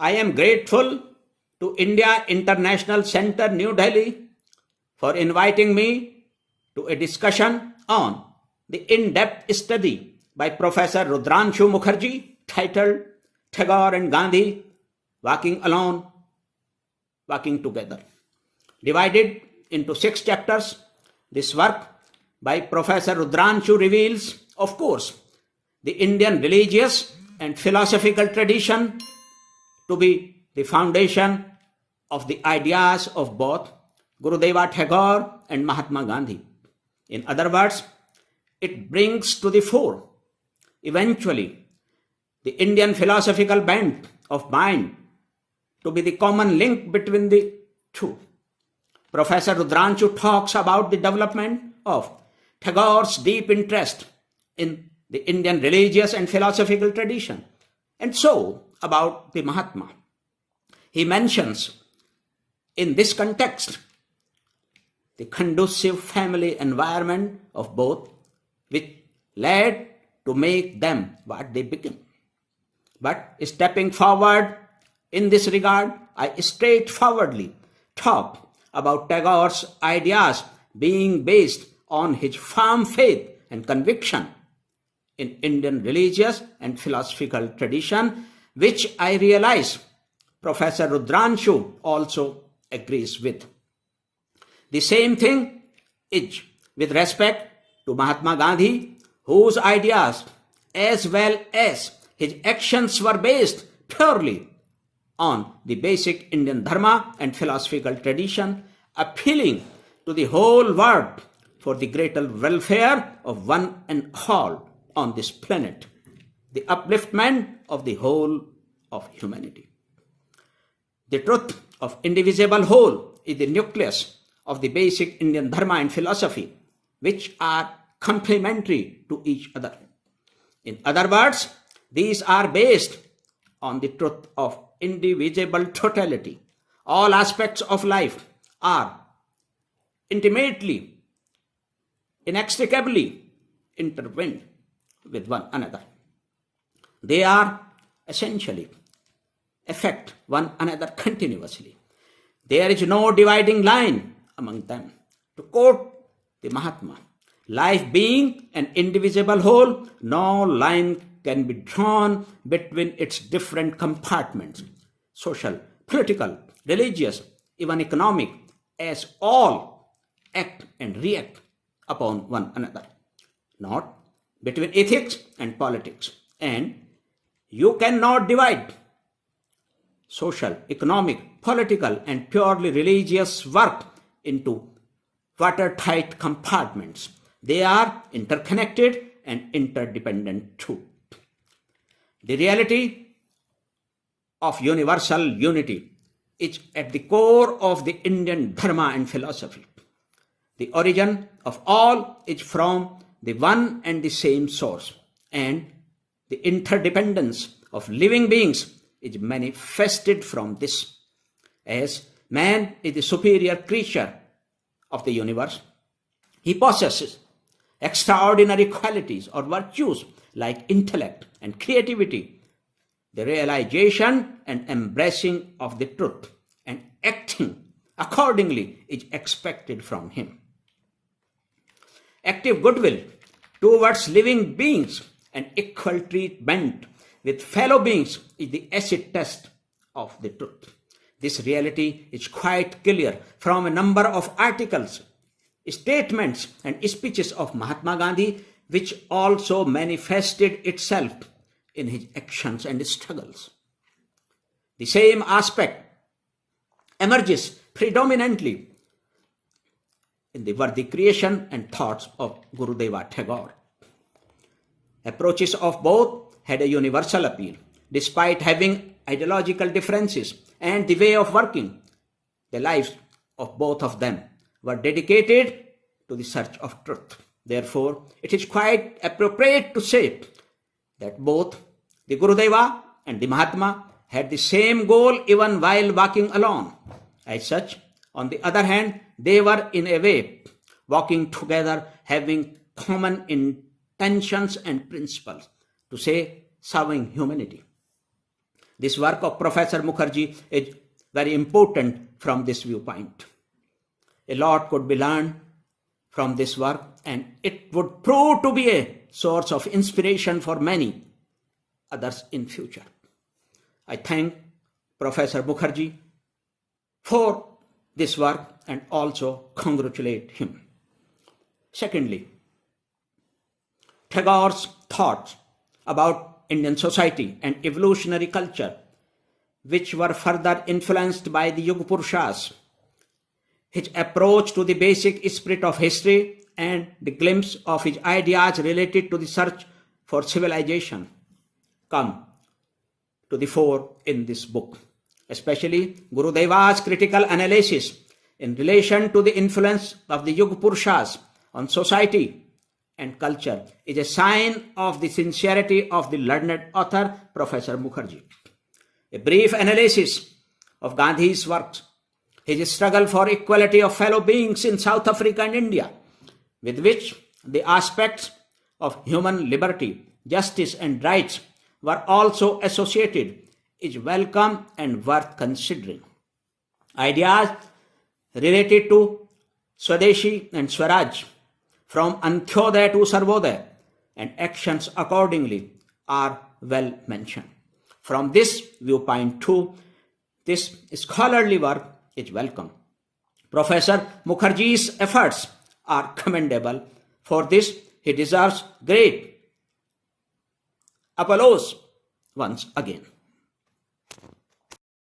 I am grateful to India International Center, New Delhi, for inviting me to a discussion on the in-depth study by Professor Rudranshu Mukherjee titled Tagore and Gandhi, Walking Alone, Walking Together. Divided into 6 chapters, this work by Professor Rudranshu reveals, of course, the Indian religious and philosophical tradition to be the foundation of the ideas of both Gurudeva Tagore and Mahatma Gandhi. In other words, it brings to the fore, eventually, the Indian philosophical bent of mind to be the common link between the two. Professor Rudranshu talks about the development of Tagore's deep interest in the Indian religious and philosophical tradition, and so about the Mahatma. He mentions in this context the conducive family environment of both, which led to make them what they became. But stepping forward in this regard, I straightforwardly talk about Tagore's ideas being based on his firm faith and conviction in Indian religious and philosophical tradition, which I realize Professor Rudranshu also agrees with. The same thing is with respect to Mahatma Gandhi, whose ideas as well as his actions were based purely on the basic Indian dharma and philosophical tradition, appealing to the whole world for the greater welfare of one and all on this planet, the upliftment of the whole of humanity. The truth of indivisible whole is the nucleus of the basic Indian dharma and philosophy, which are complementary to each other. In other words, these are based on the truth of indivisible totality. All aspects of life are intimately, inextricably intertwined with one another. They are essentially affect one another continuously. There is no dividing line among them. To quote the Mahatma, life being an indivisible whole, no line can be drawn between its different compartments, social, political, religious, even economic, as all act and react upon one another, not between ethics and politics. And you cannot divide social, economic, political, and purely religious work into watertight compartments. They are interconnected and interdependent too. The reality of universal unity is at the core of the Indian dharma and philosophy. The origin of all is from the one and the same source, and the interdependence of living beings is manifested from this. As man is the superior creature of the universe, he possesses extraordinary qualities or virtues like intellect and creativity, the realization and embracing of the truth, and acting accordingly is expected from him. Active goodwill towards living beings and equal treatment with fellow beings is the acid test of the truth. This reality is quite clear from a number of articles, statements, and speeches of Mahatma Gandhi, which also manifested itself in his actions and struggles. The same aspect emerges predominantly in the worthy creation and thoughts of Gurudeva Tagore. Approaches of both had a universal appeal, despite having ideological differences and the way of working. The lives of both of them were dedicated to the search of truth. Therefore, it is quite appropriate to say that both the Gurudeva and the Mahatma had the same goal even while walking alone. As such, on the other hand, they were in a way walking together, having common intentions and principles, to say, serving humanity. This work of Professor Mukherjee is very important from this viewpoint. A lot could be learned from this work, and it would prove to be a source of inspiration for many others in future. I thank Professor Mukherjee for this work and also congratulate him. Secondly, Tagore's thoughts about Indian society and evolutionary culture, which were further influenced by the Yuga Purushas, his approach to the basic spirit of history, and the glimpse of his ideas related to the search for civilization come to the fore in this book. Especially Gurudeva's critical analysis in relation to the influence of the Yuga Purushas on society and culture is a sign of the sincerity of the learned author, Professor Mukherjee. A brief analysis of Gandhi's works, his struggle for equality of fellow beings in South Africa and India, with which the aspects of human liberty, justice and rights were also associated, is welcome and worth considering. Ideas related to Swadeshi and Swaraj, from Antyodaya to Sarvodaya, and actions accordingly are well mentioned. From this viewpoint too, this scholarly work is welcome. Professor Mukherjee's efforts are commendable. For this, he deserves great applause once again.